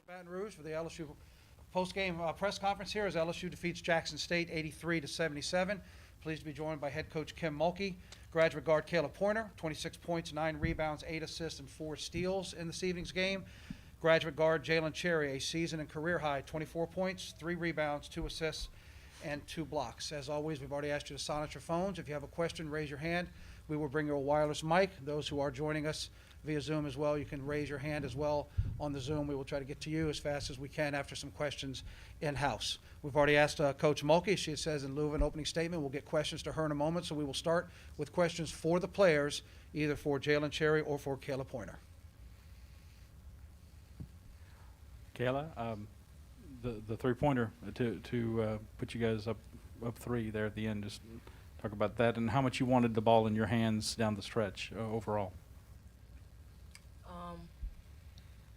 Baton Rouge for the LSU postgame press conference here as LSU defeats Jackson State 83-77. Pleased to be joined by head coach Kim Mulkey, graduate guard Kayla Pointer, 26 points, 9 rebounds, 8 assists, and 4 steals in this evening's game. Graduate guard Jalen Cherry, a season and career high, 24 points, 3 rebounds, 2 assists, and 2 blocks. As always, we've already asked you to silence your phones. If you have a question, raise your hand. We will bring you a wireless mic. Those who are joining us via Zoom as well, you can raise your hand as well on the Zoom. We will try to get to you as fast as we can after some questions in-house. We've already asked Coach Mulkey. She says in lieu of an opening statement, we'll get questions to her in a moment. So we will start with questions for the players, either for Jalen Cherry or for Kayla Pointer. Kayla, the three-pointer to put you guys up 3 there at the end. Just talk about that and how much you wanted the ball in your hands down the stretch overall.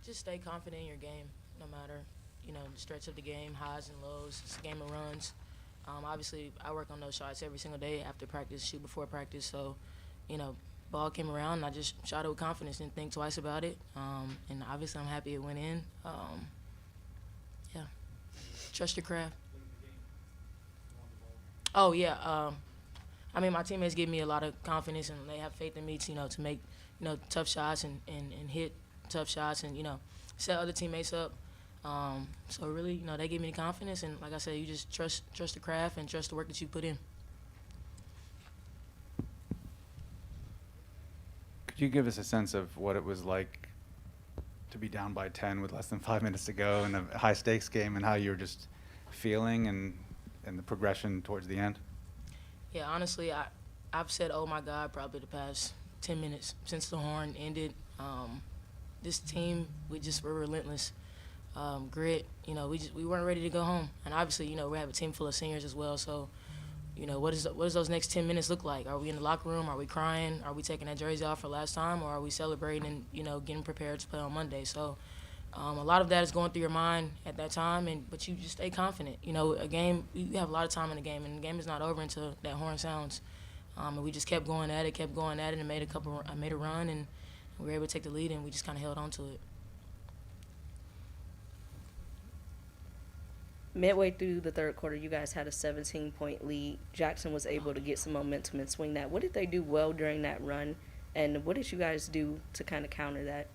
Just stay confident in your game, no matter, the stretch of the game, highs and lows. It's a game of runs. Obviously, I work on those shots every single day after practice, shoot before practice. So, ball came around, and I just shot it with confidence, didn't think twice about it. And obviously, I'm happy it went in. Yeah. Trust your craft. Oh, yeah. My teammates give me a lot of confidence, and they have faith in me to make, tough shots and hit tough shots and, set other teammates up. So really, they give me the confidence, and like I said, you just trust the craft and trust the work that you put in. Could you give us a sense of what it was like to be down by 10 with less than 5 minutes to go in a high-stakes game, and how you were just feeling and the progression towards the end? Yeah, honestly, I've said, oh, my God, probably the past 10 minutes since the horn ended. This team, we're relentless. Grit, we weren't ready to go home. And obviously, we have a team full of seniors as well. So, what does those next 10 minutes look like? Are we in the locker room? Are we crying? Are we taking that jersey off for last time? Or are we celebrating and, getting prepared to play on Monday? So, a lot of that is going through your mind at that time, but you just stay confident. A game, you have a lot of time in the game, and the game is not over until that horn sounds. And we just kept going at it, and I made a run, and we were able to take the lead, and we just kind of held on to it. Midway through the third quarter, you guys had a 17-point lead. Jackson was able to get some momentum and swing that. What did they do well during that run, and what did you guys do to kind of counter that?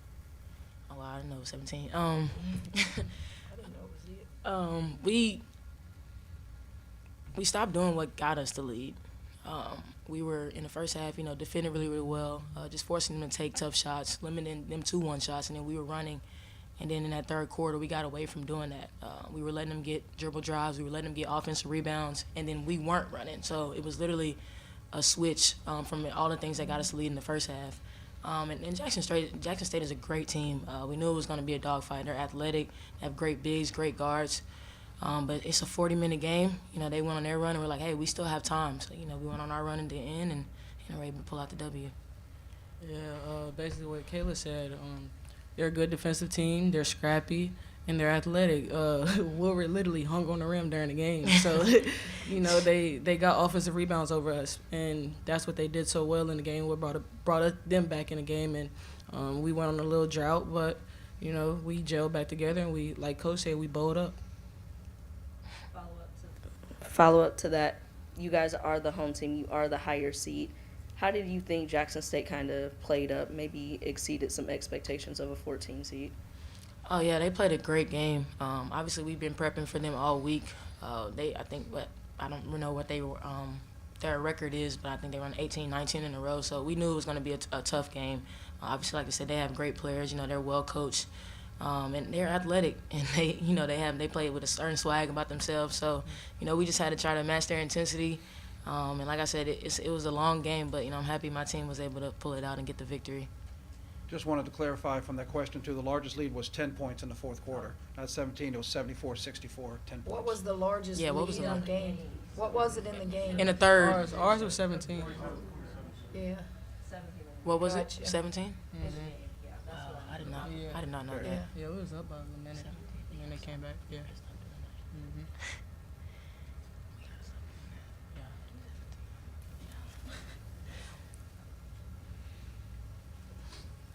Oh, wow, I didn't know it was 17. I didn't know it was it. We stopped doing what got us the lead. We were, in the first half, defending really, really well, just forcing them to take tough shots, limiting them to one shots, and then we were running. And then in that third quarter, we got away from doing that. We were letting them get dribble drives. We were letting them get offensive rebounds, and then we weren't running. So it was literally a switch from all the things that got us the lead in the first half. And Jackson State is a great team. We knew it was going to be a dogfight. They're athletic, they have great bigs, great guards. But it's a 40-minute game. They went on their run, and we're like, hey, we still have time. So, we went on our run at the end, and we're able to pull out the W. Yeah, basically what Kayla said. They're a good defensive team. They're scrappy, and they're athletic. Wilbur literally hung on the rim during the game. So, they got offensive rebounds over us, and that's what they did so well in the game. What brought them back in the game, and we went on a little drought, but, we gelled back together, and we, like Coach said, we bowled up. Follow up to that, you guys are the home team. You are the higher seed. How did you think Jackson State kind of played up, maybe exceeded some expectations of a 14 seed? Oh, yeah, they played a great game. Obviously, we've been prepping for them all week. I don't know what their record is, but I think they run 18, 19 in a row. So we knew it was going to be a tough game. Obviously, like I said, they have great players. They're well coached. And they're athletic, and they play with a certain swag about themselves. So, we just had to try to match their intensity. And like I said, it was a long game, but I'm happy my team was able to pull it out and get the victory. Just wanted to clarify from that question, too, the largest lead was 10 points in the fourth quarter. Not 17, it was 74-64, 10 points. What was the largest lead in the game? What was it in the game? In the third. Ours was 17. Yeah. What was Gotcha. it, 17? Mm-hmm. I did not know that. Yeah, it was up by a minute, and then they came back. Yeah. Mm-hmm.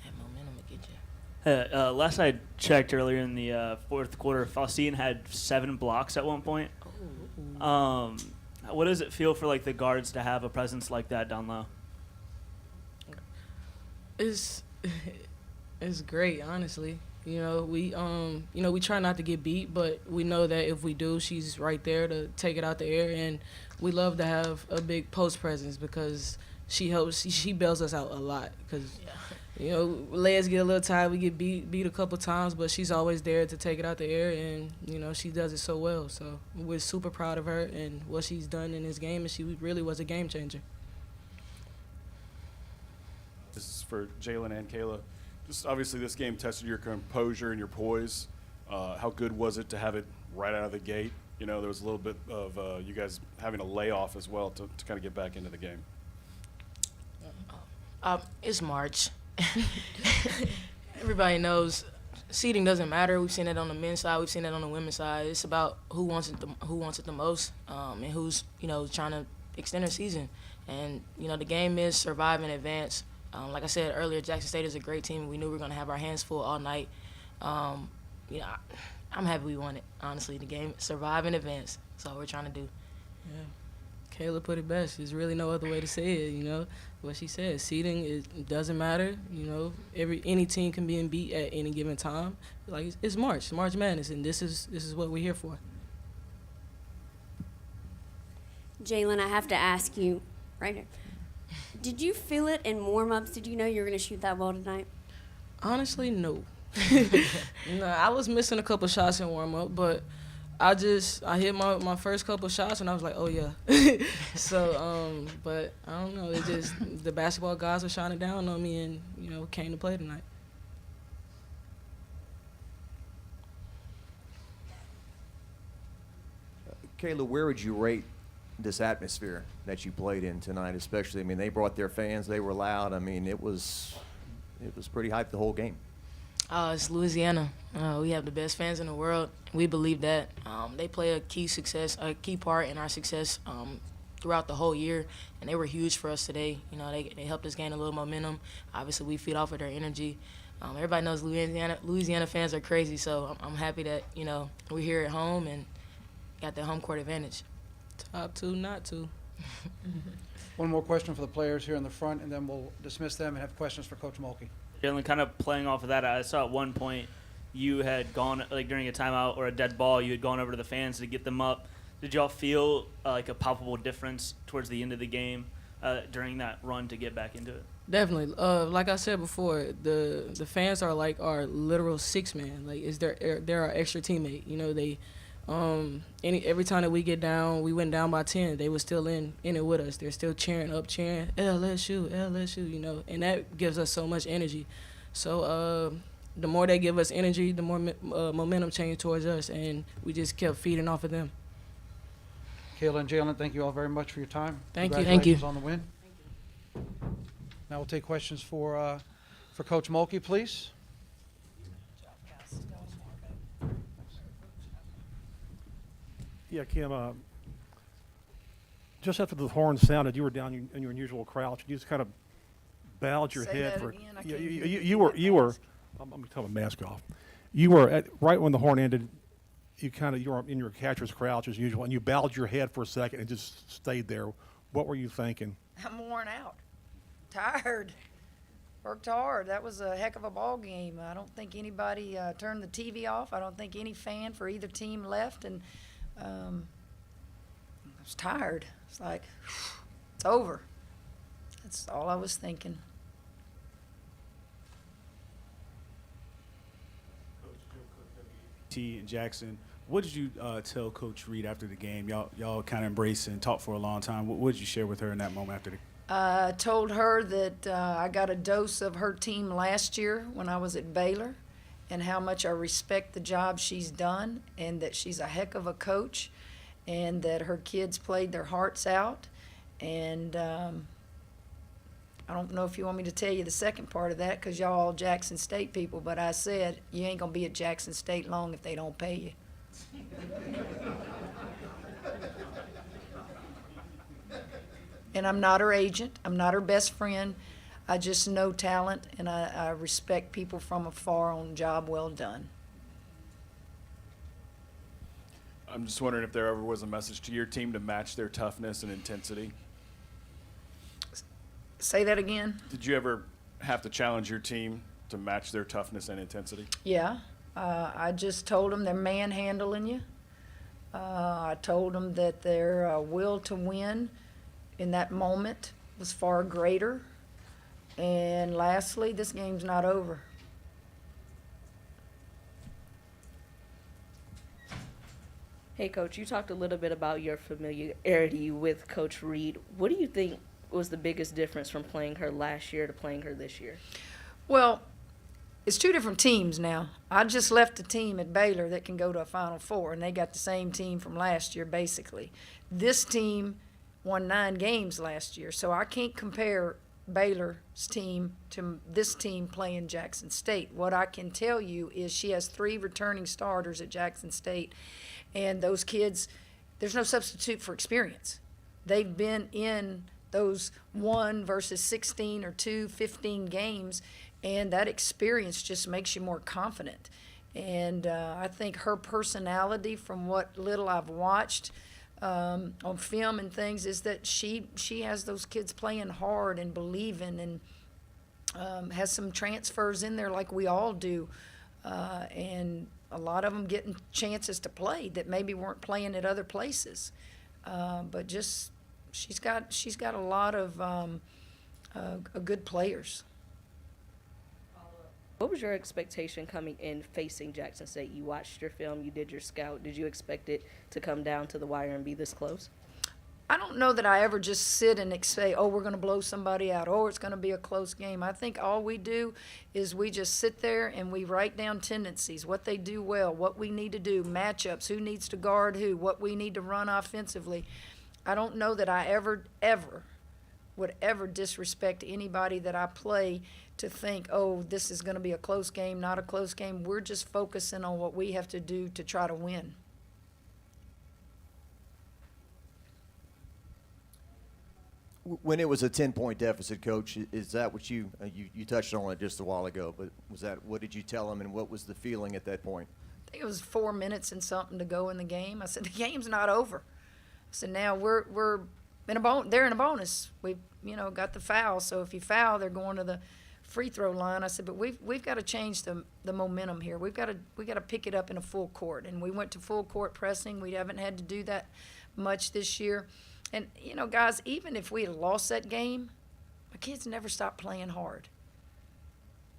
That momentum will get you. Last I checked earlier in the fourth quarter, Faustine had 7 blocks at one point. What does it feel for like the guards to have a presence like that down low? It's great, honestly. We try not to get beat, but we know that if we do, she's right there to take it out the air, and we love to have a big post presence because she bails us out a lot because legs get a little tired, we get beat a couple times, but she's always there to take it out the air, and she does it so well. So we're super proud of her and what she's done in this game, and she really was a game changer. This is for Jalen and Kayla. Just obviously this game tested your composure and your poise. How good was it to have it right out of the gate? There was a little bit of you guys having a layoff as well to kind of get back into the game. It's March. Everybody knows seeding doesn't matter. We've seen it on the men's side. We've seen it on the women's side. It's about who wants it the most, and who's trying to extend their season. And the game is survive and advance. Like I said earlier, Jackson State is a great team. We knew we were going to have our hands full all night. I'm happy we won it, honestly. The game, survive and advance. That's all we're trying to do. Yeah. Kayla put it best. There's really no other way to say it, What she said, seeding, it doesn't matter. Any team can be beat at any given time. Like, it's March Madness, and this is what we're here for. Jalen, I have to ask you right now. Did you feel it in warm-ups? Did you know you were going to shoot that ball tonight? Honestly, no. No, I was missing a couple shots in warm-up, but I hit my first couple shots, and I was like, oh, yeah. So, but I don't know. It just the basketball guys were shining down on me and, came to play tonight. Kayla, where would you rate this atmosphere that you played in tonight, especially? I mean, they brought their fans. They were loud. I mean, it was pretty hyped the whole game. It's Louisiana. We have the best fans in the world. We believe that. They play a key part in our success throughout the whole year, and they were huge for us today. They helped us gain a little momentum. Obviously, we feed off of their energy. Everybody knows Louisiana fans are crazy, so I'm happy that we're here at home and got the home court advantage. Top 2, not 2. One more question for the players here in the front, and then we'll dismiss them and have questions for Coach Mulkey. Jalen, kind of playing off of that, I saw at one point you had gone, like during a timeout or a dead ball, you had gone over to the fans to get them up. Did y'all feel like a palpable difference towards the end of the game during that run to get back into it? Definitely. Like I said before, the fans are like our literal 6-man. Like, they're our extra teammate. They every time that we get down, we went down by 10, they were still in it with us. They're still cheering LSU, and that gives us so much energy. So the more they give us energy, the more momentum change towards us, and we just kept feeding off of them. Kayla and Jalen, thank you all very much for your time. Thank you. Congratulations on the win. Now we'll take questions for Coach Mulkey, please. Yeah, Kim, just after the horn sounded, you were down in your unusual crouch. You just kind of bowed your head for. You were. I'm going to tell my mask off. You were right when the horn ended. You were in your catcher's crouch as usual, and you bowed your head for a second and just stayed there. What were you thinking? I'm worn out, tired, worked hard. That was a heck of a ball game. I don't think anybody turned the TV off. I don't think any fan for either team left, and I was tired. It's like, it's over. That's all I was thinking. T and Jackson, what did you tell Coach Reed after the game? Y'all kind of embraced and talked for a long time. What did you share with her in that moment after the game? I told her that I got a dose of her team last year when I was at Baylor, and how much I respect the job she's done, and that she's a heck of a coach, and that her kids played their hearts out. And I don't know if you want me to tell you the second part of that, because y'all all Jackson State people, but I said, you ain't going to be at Jackson State long if they don't pay you. And I'm not her agent. I'm not her best friend. I just know talent, and I respect people from afar on job well done. I'm just wondering if there ever was a message to your team to match their toughness and intensity. Say that again? Did you ever have to challenge your team to match their toughness and intensity? Yeah. I just told them they're manhandling you. I told them that their will to win in that moment was far greater. And lastly, this game's not over. Hey, Coach, you talked a little bit about your familiarity with Coach Reed. What do you think was the biggest difference from playing her last year to playing her this year? Well, it's two different teams now. I just left a team at Baylor that can go to a Final Four, and they got the same team from last year, basically. This team won 9 games last year, so I can't compare Baylor's team to this team playing Jackson State. What I can tell you is she has 3 returning starters at Jackson State, and those kids, there's no substitute for experience. They've been in those 1 versus 16 or 2, 15 games, and that experience just makes you more confident. And I think her personality, from what little I've watched on film and things, is that she has those kids playing hard and believing, and has some transfers in there like we all do, and a lot of them getting chances to play that maybe weren't playing at other places. But just she's got a lot of good players. What was your expectation coming in facing Jackson State? You watched your film, you did your scout. Did you expect it to come down to the wire and be this close? I don't know that I ever just sit and say, oh, we're going to blow somebody out, or it's going to be a close game. I think all we do is we just sit there and we write down tendencies, what they do well, what we need to do, matchups, who needs to guard who, what we need to run offensively. I don't know that I ever would ever disrespect anybody that I play to think, oh, this is going to be a close game, not a close game. We're just focusing on what we have to do to try to win. When it was a 10-point deficit, Coach, is that what you touched on it just a while ago, but was that, what did you tell them, and what was the feeling at that point? I think it was 4 minutes and something to go in the game. I said, the game's not over. I said, now we're in they're in a bonus. We've, got the foul, so if you foul, they're going to the free throw line. I said, but we've got to change the momentum here. We got to pick it up in a full court, and we went to full court pressing. We haven't had to do that much this year. And, guys, even if we had lost that game, my kids never stopped playing hard.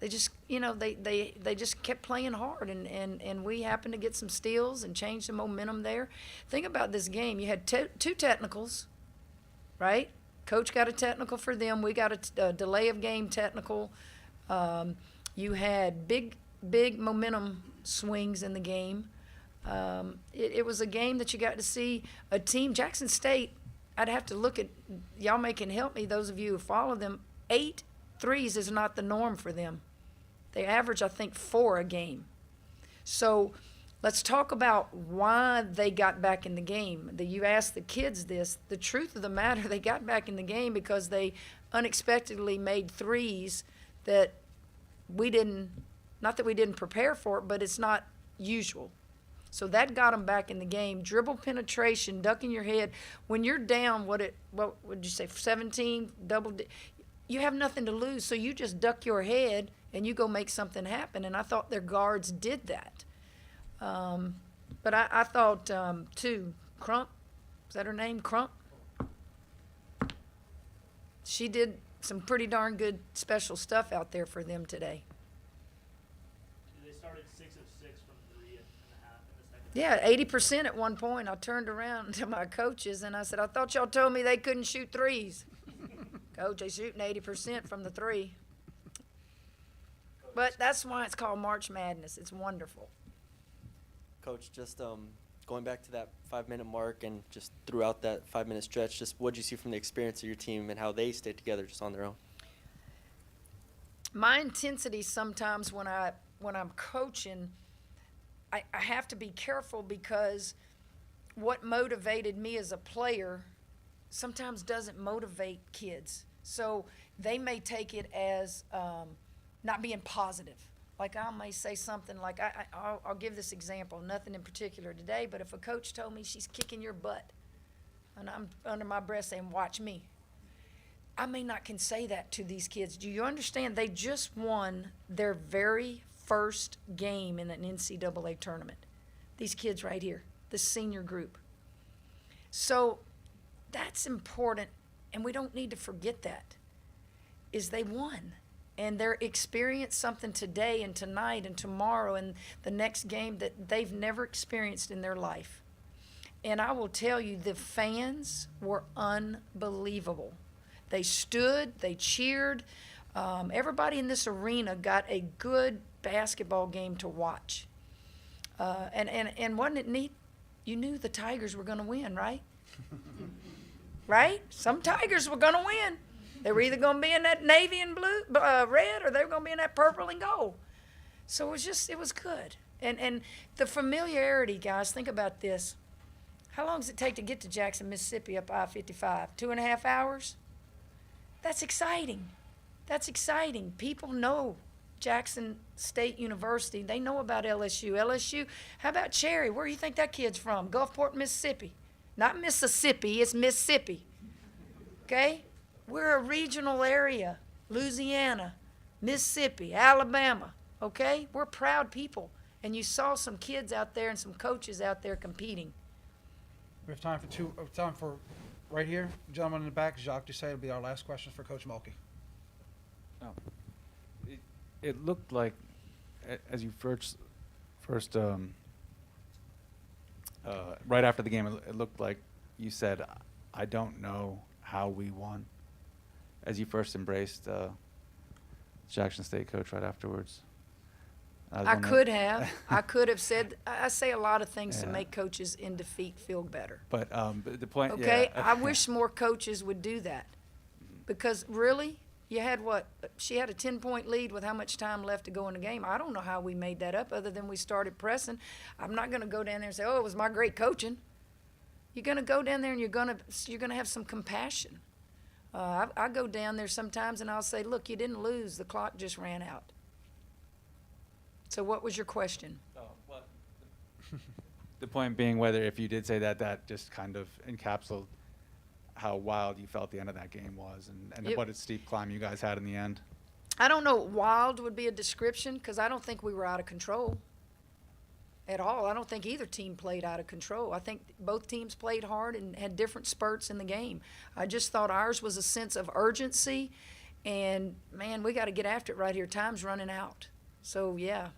They just, they just kept playing hard, and we happened to get some steals and change the momentum there. Think about this game. You had 2 technicals, right? Coach got a technical for them. We got a delay of game technical. You had big momentum swings in the game. It was a game that you got to see a team, Jackson State. I'd have to look at, y'all can help me, those of you who follow them, 8 threes is not the norm for them. They average, I think, 4 a game. So let's talk about why they got back in the game. You asked the kids this. The truth of the matter, they got back in the game because they unexpectedly made threes that not that we didn't prepare for it, but it's not usual. So that got them back in the game. Dribble penetration, ducking your head. When you're down, what would you say, 17, you have nothing to lose, so you just duck your head and you go make something happen. And I thought their guards did that. But I thought, too, Crump, is that her name, Crump? She did some pretty darn good special stuff out there for them today. They started 6 of 6 from 3 in the half in the second. Yeah, 80% at one point. I turned around to my coaches and I said, I thought y'all told me they couldn't shoot threes. Coach, they shooting 80% from the 3. But that's why it's called March Madness. It's wonderful. Coach, just going back to that 5-minute mark and just throughout that 5-minute stretch, just what did you see from the experience of your team and how they stayed together just on their own? My intensity sometimes when I'm coaching, I have to be careful because what motivated me as a player sometimes doesn't motivate kids. So they may take it as not being positive. Like I may say something like, I'll give this example, nothing in particular today, but if a coach told me she's kicking your butt, and I'm under my breath saying, watch me, I may not can say that to these kids. Do you understand? They just won their very first game in an NCAA tournament. These kids right here, this senior group. So that's important, and we don't need to forget that, is they won. And they're experienced something today and tonight and tomorrow and the next game that they've never experienced in their life. And I will tell you, the fans were unbelievable. They stood, they cheered. Everybody in this arena got a good basketball game to watch. And wasn't it neat? You knew the Tigers were going to win, right? Right? Some Tigers were going to win. They were either going to be in that navy and blue, red, or they were going to be in that purple and gold. So it was good. And the familiarity, guys, think about this. How long does it take to get to Jackson, Mississippi up I-55? 2.5 hours? That's exciting. That's exciting. People know Jackson State University. They know about LSU. LSU, how about Cherry? Where do you think that kid's from? Gulfport, Mississippi. Not Mississippi, it's Mississippi. Okay? We're a regional area. Louisiana, Mississippi, Alabama. Okay? We're proud people. And you saw some kids out there and some coaches out there competing. We have time for right here, gentleman in the back, Jacques Doucet will be our last question for Coach Mulkey. It looked like, as you first right after the game, it looked like you said, I don't know how we won, as you first embraced Jackson State coach right afterwards. I could have said, I say a lot of things to make coaches in defeat feel better. But the point, okay, yeah. I wish more coaches would do that. Because really, you had what? She had a 10-point lead with how much time left to go in the game. I don't know how we made that up other than we started pressing. I'm not going to go down there and say, oh, it was my great coaching. You're going to go down there and you're going to have some compassion. I go down there sometimes and I'll say, look, you didn't lose. The clock just ran out. So what was your question? The point being whether if you did say that, that just kind of encapsulated how wild you felt the end of that game was and what a steep climb you guys had in the end. I don't know, wild would be a description because I don't think we were out of control at all. I don't think either team played out of control. I think both teams played hard and had different spurts in the game. I just thought ours was a sense of urgency and, man, we got to get after it right here. Time's running out. So, yeah.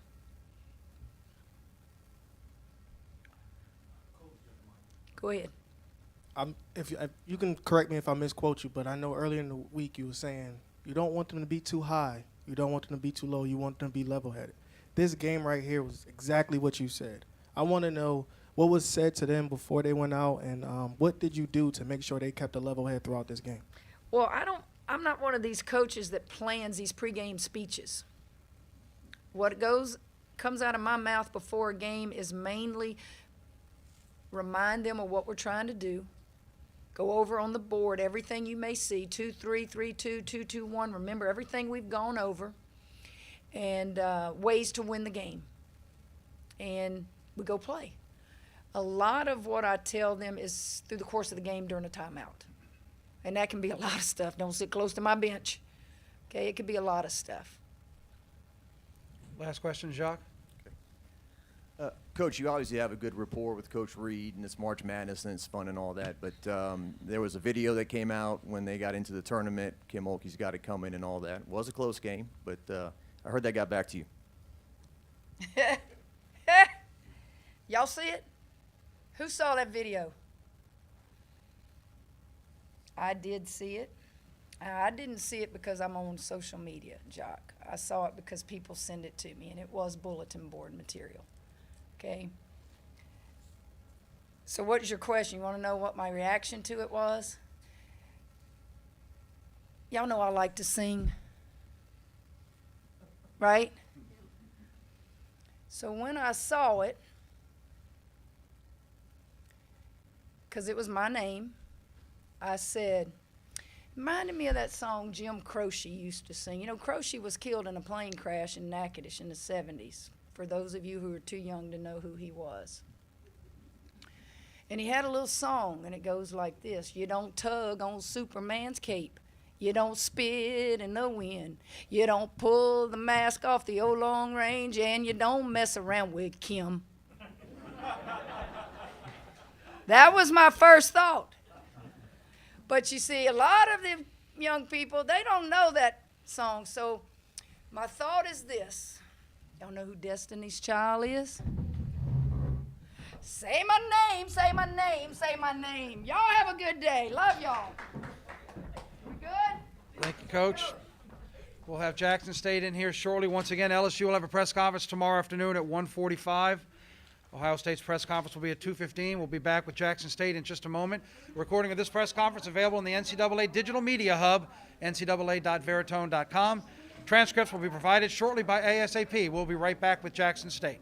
Go ahead. If you can correct me if I misquote you, but I know earlier in the week you were saying you don't want them to be too high, you don't want them to be too low, you want them to be level-headed. This game right here was exactly what you said. I want to know what was said to them before they went out, and what did you do to make sure they kept a level head throughout this game? Well, I'm not one of these coaches that plans these pregame speeches. What comes out of my mouth before a game is mainly remind them of what we're trying to do. Go over on the board everything you may see, 2-3, 3-2, 2-2-1. Remember everything we've gone over and ways to win the game. And we go play. A lot of what I tell them is through the course of the game during a timeout. And that can be a lot of stuff. Don't sit close to my bench. Okay, it could be a lot of stuff. Last question, Jacques. Coach, you obviously have a good rapport with Coach Reed, and it's March Madness and it's fun and all that. But there was a video that came out when they got into the tournament. Kim Mulkey's got it coming and all that. It was a close game, but I heard that got back to you. Y'all see it? Who saw that video? I did see it. I didn't see it because I'm on social media, Jock. I saw it because people send it to me, and it was bulletin board material. Okay? So what is your question? You want to know what my reaction to it was? Y'all know I like to sing, right? So when I saw it, because it was my name, I said, Reminded me of that song Jim Croce used to sing. You know, Croce was killed in a plane crash in Natchitoches in the 70s, for those of you who are too young to know who he was. And he had a little song, and it goes like this. You don't tug on Superman's cape. You don't spit in the wind. You don't pull the mask off the old long range, and you don't mess around with Kim. That was my first thought. But you see, a lot of the young people, they don't know that song. So my thought is this. Y'all know who Destiny's Child is? Say my name, say my name, say my name. Y'all have a good day. Love y'all. We good? Thank you, Coach. We'll have Jackson State in here shortly. Once again, LSU will have a press conference tomorrow afternoon at 1:45. Ohio State's press conference will be at 2:15. We'll be back with Jackson State in just a moment. A recording of this press conference available in the NCAA Digital Media Hub, ncaa.veritone.com. Transcripts will be provided shortly by ASAP. We'll be right back with Jackson State.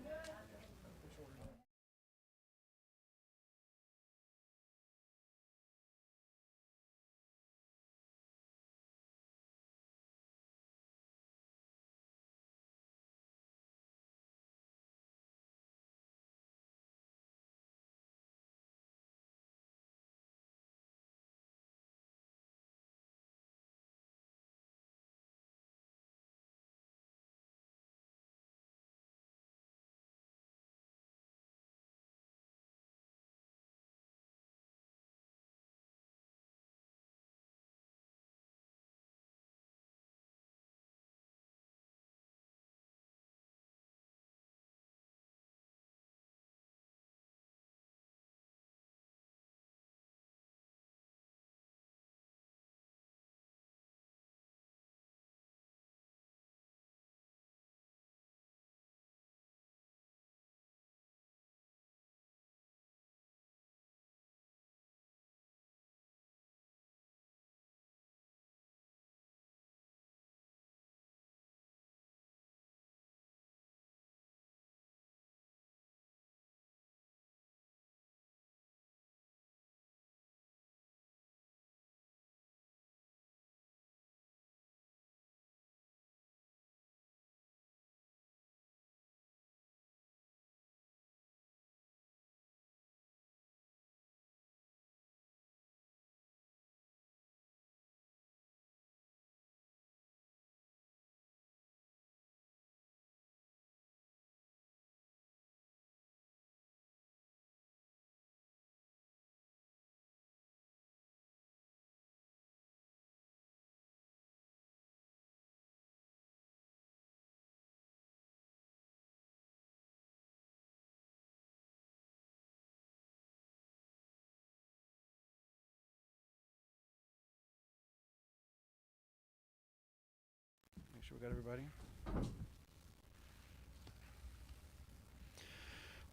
Make sure we got everybody.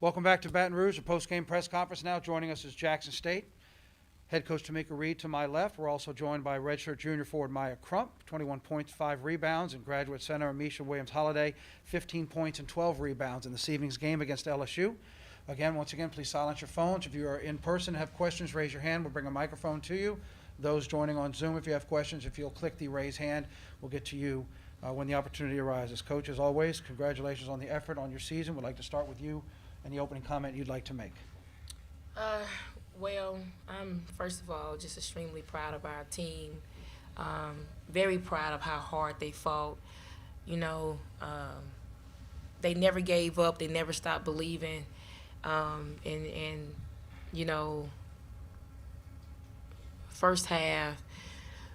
Welcome back to Baton Rouge, a post-game press conference now. Joining us is Jackson State. Head coach Tamika Reed to my left. We're also joined by redshirt junior forward Maya Crump, 21 points, 5 rebounds, and graduate center Amisha Williams-Holliday, 15 points and 12 rebounds in this evening's game against LSU. Once again, please silence your phones. If you are in person and have questions, raise your hand. We'll bring a microphone to you. Those joining on Zoom, if you have questions, if you'll click the raise hand, we'll get to you when the opportunity arises. Coach, as always, congratulations on the effort on your season. We'd like to start with you and the opening comment you'd like to make. Well, I'm first of all just extremely proud of our team. Very proud of how hard they fought. You know, they never gave up. They never stopped believing. And you know, first half,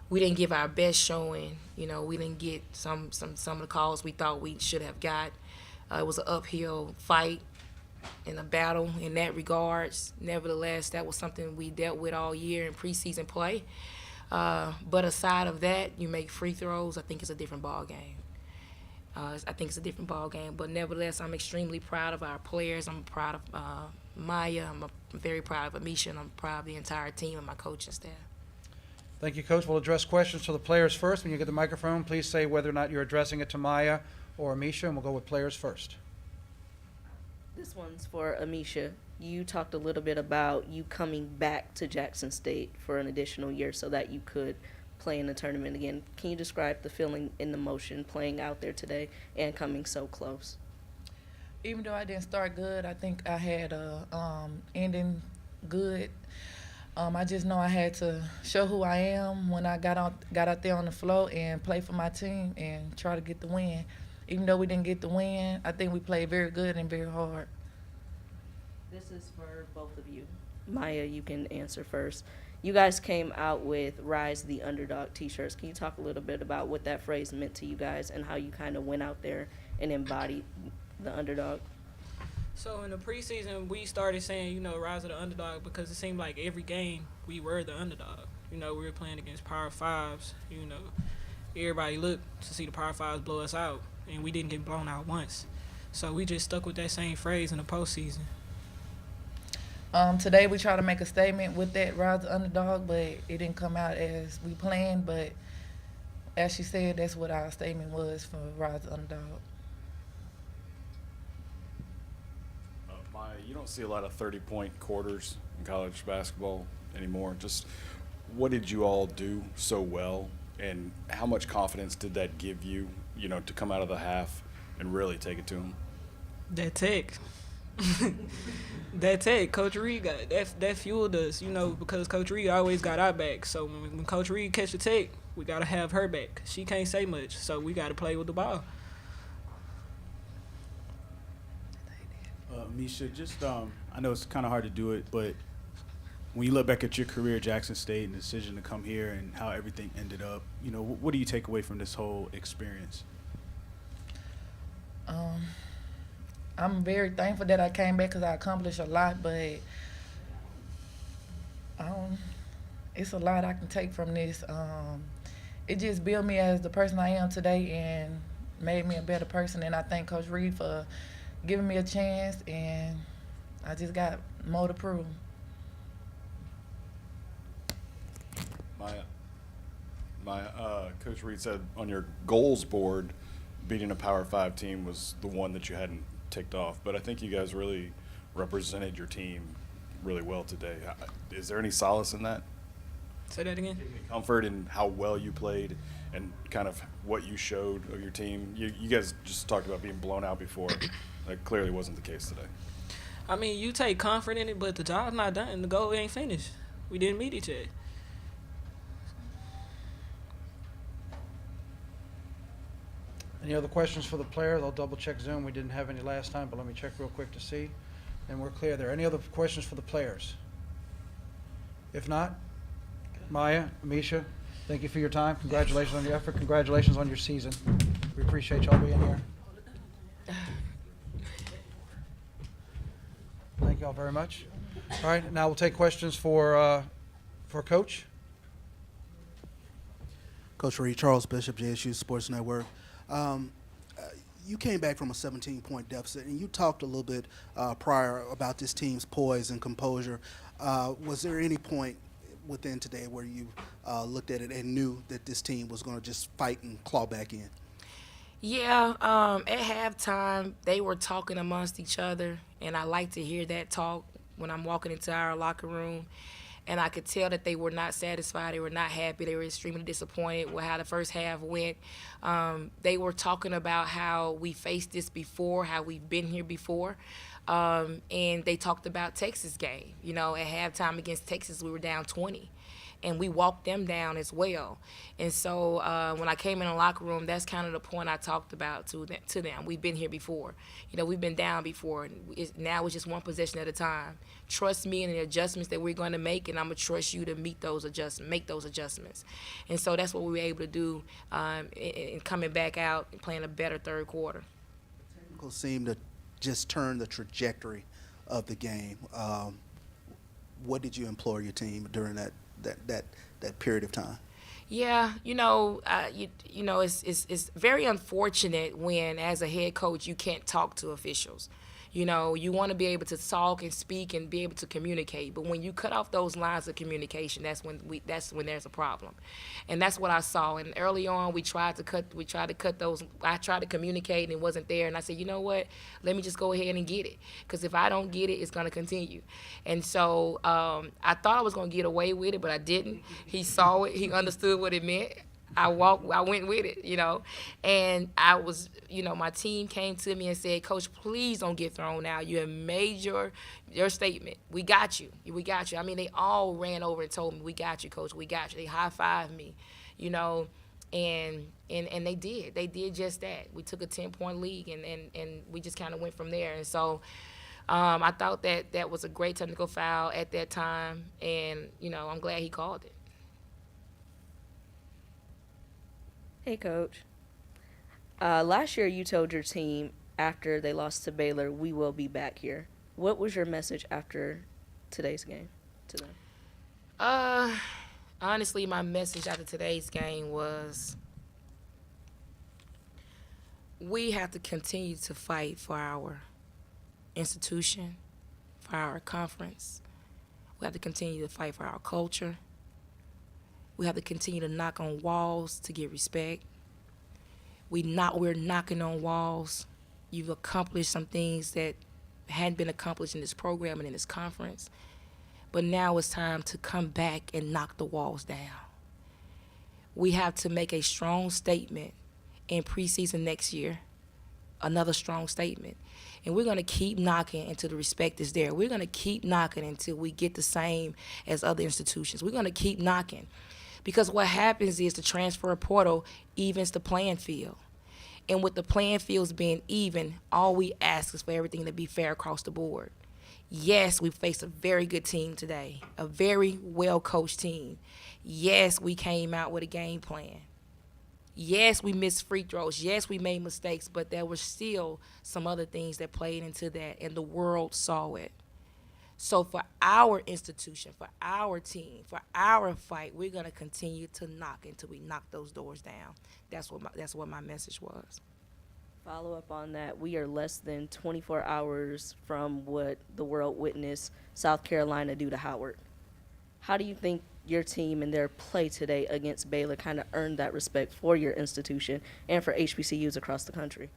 we didn't give our best showing. You know, we didn't get some of the calls we thought we should have got. It was an uphill fight and a battle in that regards. Nevertheless, that was something we dealt with all year in preseason play. But aside of that, you make free throws, I think it's a different ball game. But nevertheless, I'm extremely proud of our players. I'm proud of Maya. I'm very proud of Amisha, and I'm proud of the entire team and my coaching staff. Thank you, Coach. We'll address questions to the players first. When you get the microphone, please say whether or not you're addressing it to Maya or Amisha, and we'll go with players first. This one's for Amisha. You talked a little bit about you coming back to Jackson State for an additional year so that you could play in the tournament again. Can you describe the feeling in the motion playing out there today and coming so close? Even though I didn't start good, I think I had a ending good. I just know I had to show who I am when I got out there on the floor and play for my team and try to get the win. Even though we didn't get the win, I think we played very good and very hard. This is for both of you. Maya, you can answer first. You guys came out with Rise the Underdog t-shirts. Can you talk a little bit about what that phrase meant to you guys and how you kind of went out there and embodied the underdog? So in the preseason, we started saying, Rise of the Underdog because it seemed like every game we were the underdog. We were playing against Power Fives. Everybody looked to see the Power Fives blow us out, and we didn't get blown out once. So we just stuck with that same phrase in the postseason. Today we tried to make a statement with that Rise the Underdog, but it didn't come out as we planned. But as she said, that's what our statement was for Rise the Underdog. Maya, you don't see a lot of 30-point quarters in college basketball anymore. Just what did you all do so well, and how much confidence did that give you, to come out of the half and really take it to them? That tech. That tech. Coach Reed got that fueled us, because Coach Reed always got our back. So when Coach Reed catch the tech, we got to have her back. She can't say much, so we got to play with the ball. Amisha, just I know it's kind of hard to do it, but when you look back at your career at Jackson State and the decision to come here and how everything ended up, what do you take away from this whole experience? I'm very thankful that I came back because I accomplished a lot, but it's a lot I can take from this. It just built me as the person I am today and made me a better person, and I thank Coach Reed for giving me a chance, and I just got more to prove. Coach Reed said on your goals board, beating a Power 5 team was the one that you hadn't ticked off, but I think you guys really represented your team really well today. Is there any solace in that? Say that again? Any comfort in how well you played and kind of what you showed of your team? You guys just talked about being blown out before. That clearly wasn't the case today. I mean, you take comfort in it, but the job's not done. The goal ain't finished. We didn't meet each other. Any other questions for the players? I'll double check Zoom. We didn't have any last time, but let me check real quick to see. And we're clear there. Any other questions for the players? If not, Maya, Amisha, thank you for your time. Congratulations on your effort. Congratulations on your season. We appreciate y'all being here. Thank y'all very much. All right, now we'll take questions for Coach. Coach Reed, Charles Bishop, JSU Sports Network. You came back from a 17-point deficit, and you talked a little bit prior about this team's poise and composure. Was there any point within today where you looked at it and knew that this team was going to just fight and claw back in? Yeah, at halftime, they were talking amongst each other, and I like to hear that talk when I'm walking into our locker room. And I could tell that they were not satisfied. They were not happy. They were extremely disappointed with how the first half went. They were talking about how we faced this before, how we've been here before. And they talked about Texas game. At halftime against Texas, we were down 20. And we walked them down as well. And so when I came in the locker room, that's kind of the point I talked about to them. We've been here before. We've been down before. Now it's just one possession at a time. Trust me in the adjustments that we're going to make, and I'm going to trust you to make those adjustments. And so that's what we were able to do in coming back out and playing a better third quarter. Technicals seemed to just turn the trajectory of the game. What did you implore your team during that period of time? Yeah, it's very unfortunate when, as a head coach, you can't talk to officials. You want to be able to talk and speak and be able to communicate, but when you cut off those lines of communication, that's when there's a problem, and that's what I saw. And early on, we tried to cut those. I tried to communicate and it wasn't there, and I said, you know what? Let me just go ahead and get it, because if I don't get it, it's going to continue. And so I thought I was going to get away with it, but I didn't. He saw it. He understood understood what it meant. I went with it, you know. And I was, you know, my team came to me and said, Coach, please don't get thrown out. You have made your statement. We got you. We got you. I mean, they all ran over and told me, we got you, Coach. We got you. They high-fived me, you know. And they did. They did just that. We took a 10-point lead, and we just kind of went from there. And so I thought that was a great technical foul at that time. And, you know, I'm glad he called it. Hey, Coach. Last year you told your team after they lost to Baylor, we will be back here. What was your message after today's game to them? Honestly, my message after today's game was we have to continue to fight for our institution, for our conference. We have to continue to fight for our culture. We have to continue to knock on walls to get respect. We're knocking on walls. You've accomplished some things that hadn't been accomplished in this program and in this conference. But now it's time to come back and knock the walls down. We have to make a strong statement in preseason next year, another strong statement. And we're going to keep knocking until the respect is there. We're going to keep knocking until we get the same as other institutions. We're going to keep knocking. Because what happens is the transfer portal evens the playing field. And with the playing fields being even, all we ask is for everything to be fair across the board. Yes, we faced a very good team today, a very well-coached team. Yes, we came out with a game plan. Yes, we missed free throws. Yes, we made mistakes, but there were still some other things that played into that, and the world saw it. So for our institution, for our team, for our fight, we're going to continue to knock until we knock those doors down. That's what my message was. Follow up on that, we are less than 24 hours from what the world witnessed South Carolina do to Howard. How do you think your team and their play today against Baylor kind of earned that respect for your institution and for HBCUs across the country?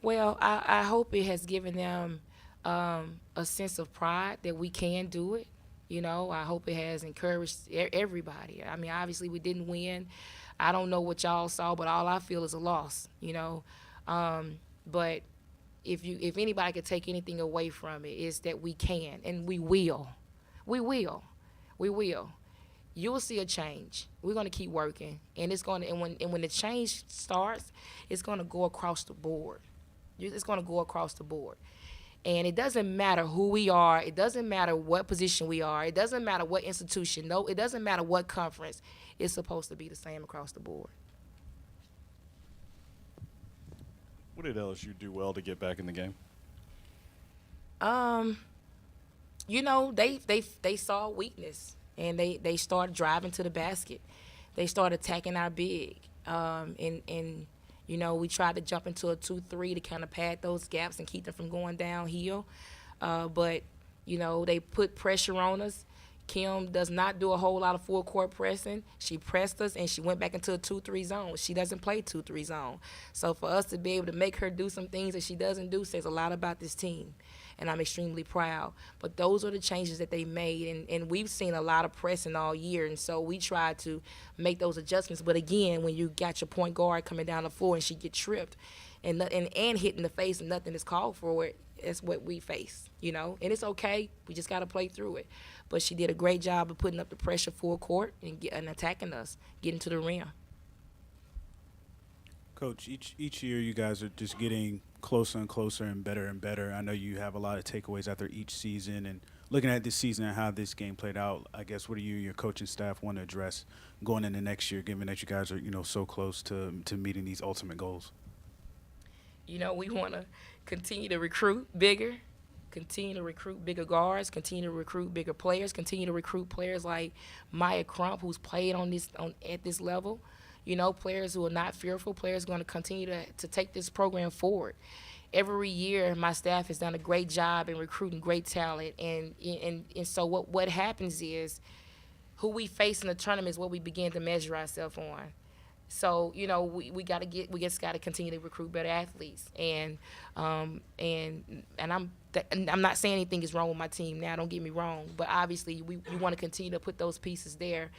Well, I hope it has given them a sense of pride that we can do it. You know, I hope it has encouraged everybody. I mean, obviously we didn't win. I don't know what y'all saw, but all I feel is a loss, you know. But if anybody could take anything away from it, is that we can, and we will. We will. We will. You'll see a change. We're going to keep working, and it's going to. And when the change starts, it's going to go across the board. It's going to go across the board. And it doesn't matter who we are. It doesn't matter what position we are. It doesn't matter what institution. No, it doesn't matter what conference. It's supposed to be the same across the board. What did LSU do well to get back in the game? You know, they saw weakness, and they started driving to the basket. They started attacking our big. And you know, we tried to jump into a 2-3 to kind of pad those gaps and keep them from going downhill. But, you know, they put pressure on us. Kim does not do a whole lot of full court pressing. She pressed us, and she went back into a 2-3 zone. She doesn't play 2-3 zone. So for us to be able to make her do some things that she doesn't do says a lot about this team, and I'm extremely proud. But those are the changes that they made, and we've seen a lot of pressing all year, and so we tried to make those adjustments. But again, when you got your point guard coming down the floor and she get tripped and hit in the face and nothing is called for it, it's what we face, you know. And it's okay. We just got to play through it. But she did a great job of putting up the pressure full court and attacking us, getting to the rim. Coach, each year you guys are just getting closer and closer and better. I know you have a lot of takeaways after each season. And looking at this season and how this game played out, I guess what do you and your coaching staff want to address going into next year, given that you guys are, you know, so close to meeting these ultimate goals? You know, we want to continue to recruit bigger, continue to recruit bigger guards, continue to recruit bigger players, continue to recruit players like Maya Crump, who's played at this level. You know, players who are not fearful, players going to continue to take this program forward. Every year, my staff has done a great job in recruiting great talent, and so what happens is who we face in the tournament is what we begin to measure ourselves on. So, you know, we just got to continue to recruit better athletes, and I'm not saying anything is wrong with my team now. Don't get me wrong, but obviously we want to continue to put those pieces there,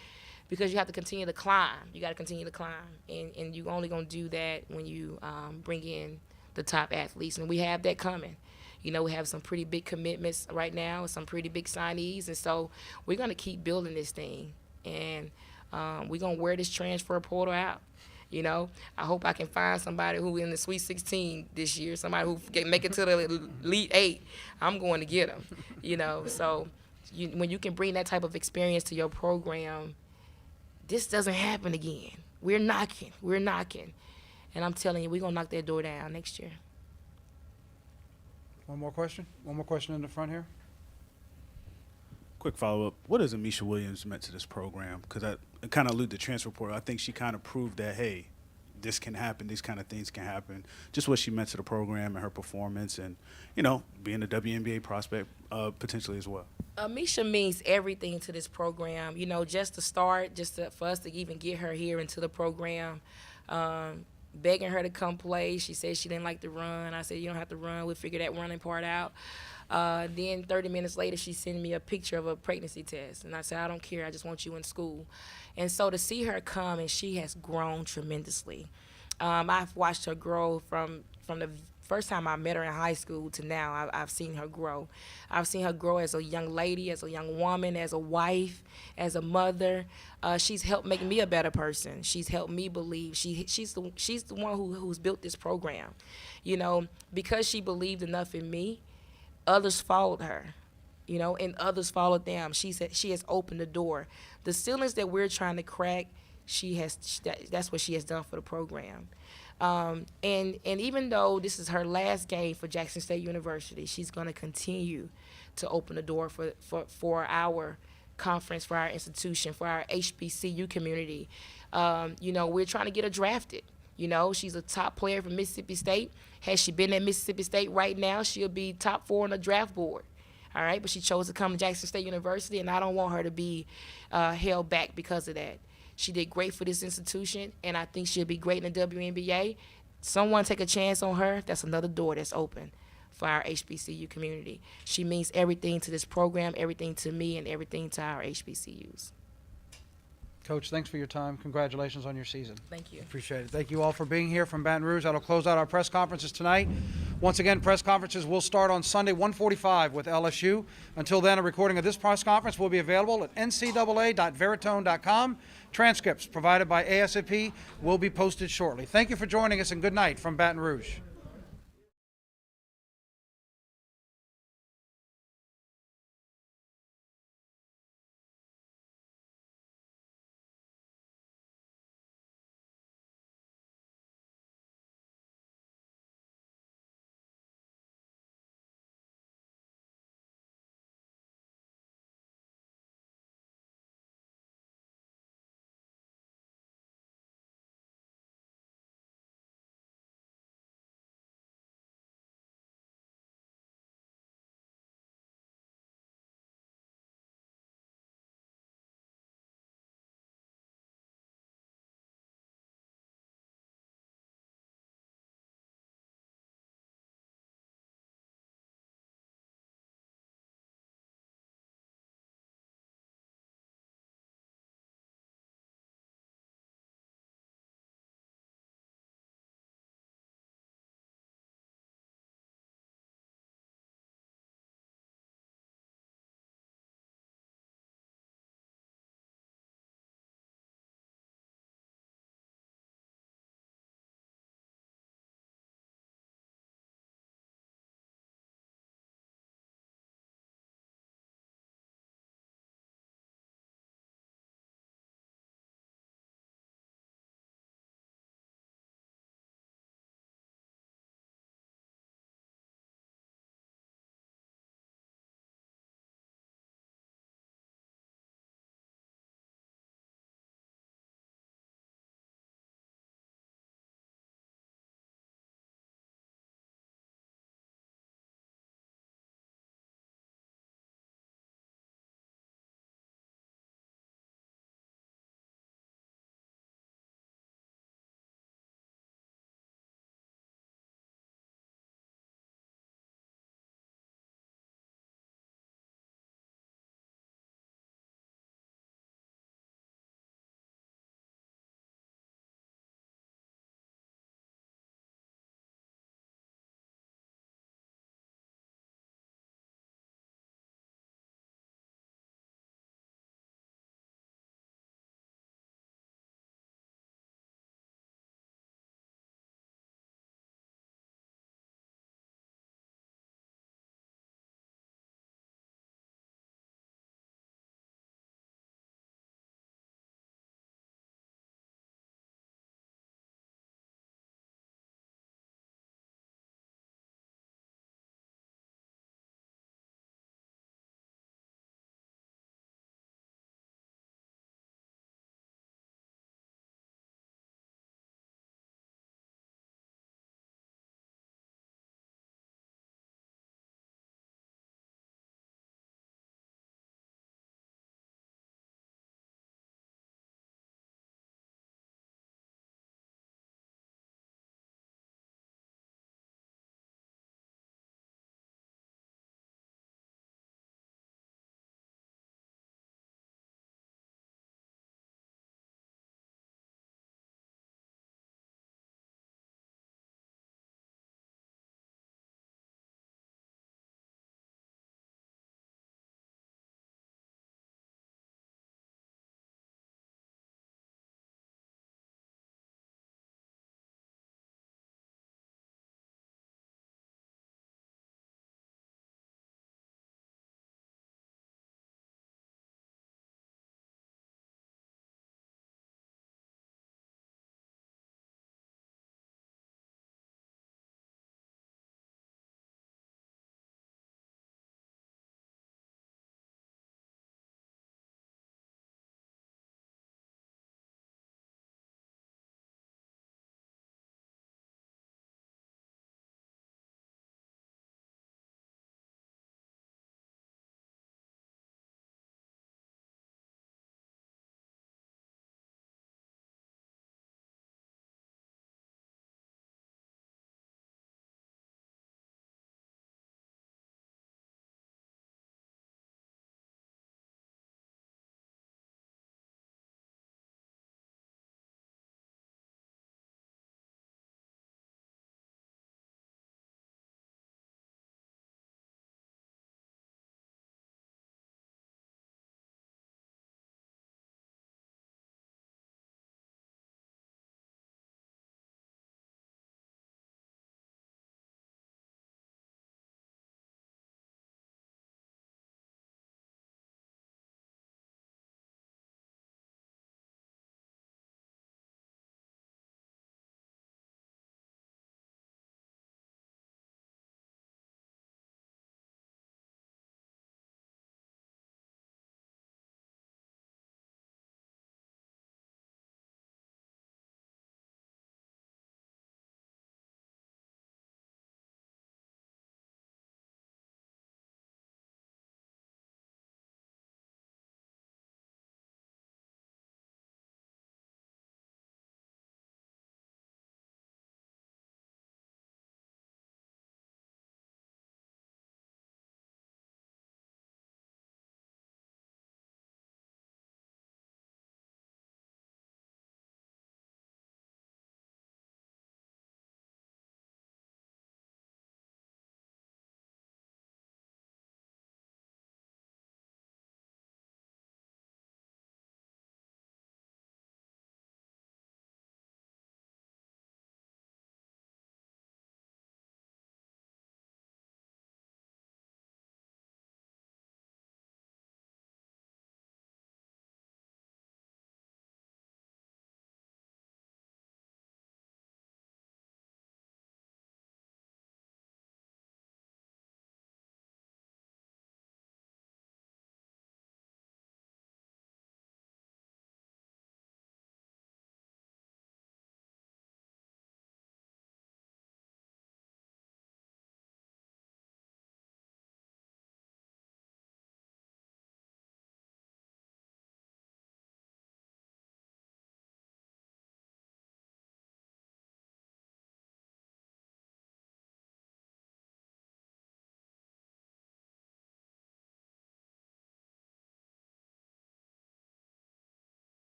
because you have to continue to climb. You got to continue to climb, and you're only going to do that when you bring in the top athletes, and we have that coming. You know, we have some pretty big commitments right now, some pretty big signees, and so we're going to keep building this thing, and we're going to wear this transfer portal out. You know, I hope I can find somebody who in the Sweet 16 this year, somebody who can make it to the Elite 8. I'm going to get them, you know. So when you can bring that type of experience to your program, this doesn't happen again. We're knocking. And I'm telling you, we're going to knock that door down next year. One more question? One more question in the front here? Quick follow-up. What has Amisha Williams meant to this program? Because I kind of alluded to transfer portal. I think she kind of proved that, hey, this can happen. These kind of things can happen. Just what she meant to the program and her performance and, you know, being a WNBA prospect potentially as well. Amisha means everything to this program. You know, just to start, for us to even get her here into the program, begging her to come play. She said she didn't like to run. I said, you don't have to run. We'll figure that running part out. Then 30 minutes later, she sent me a picture of a pregnancy test. And I said, I don't care. I just want you in school. And so to see her come, and she has grown tremendously. I've watched her grow from the first time I met her in high school to now. I've seen her grow. I've seen her grow as a young lady, as a young woman, as a wife, as a mother. She's helped make me a better person. She's helped me believe. She's the one who's built this program. You know, because she believed enough in me, others followed her, you know, and others followed them. She has opened the door. The ceilings that we're trying to crack, that's what she has done for the program. And even though this is her last game for Jackson State University, she's going to continue to open the door for our conference, for our institution, for our HBCU community. You know, we're trying to get her drafted. You know, she's a top player from Mississippi State. Had she been at Mississippi State right now, she'll be top 4 on the draft board. All right, but she chose to come to Jackson State University, and I don't want her to be held back because of that. She did great for this institution, and I think she'll be great in the WNBA. Someone take a chance on her, that's another door that's open for our HBCU community. She means everything to this program, everything to me, and everything to our HBCUs. Coach, thanks for your time. Congratulations on your season. Thank you. Appreciate it. Thank you all for being here from Baton Rouge. That'll close out our press conferences tonight. Once again, press conferences will start on Sunday, 1:45 with LSU. Until then, a recording of this press conference will be available at ncaa.veritone.com. Transcripts provided by ASAP will be posted shortly. Thank you for joining us, and good night from Baton Rouge.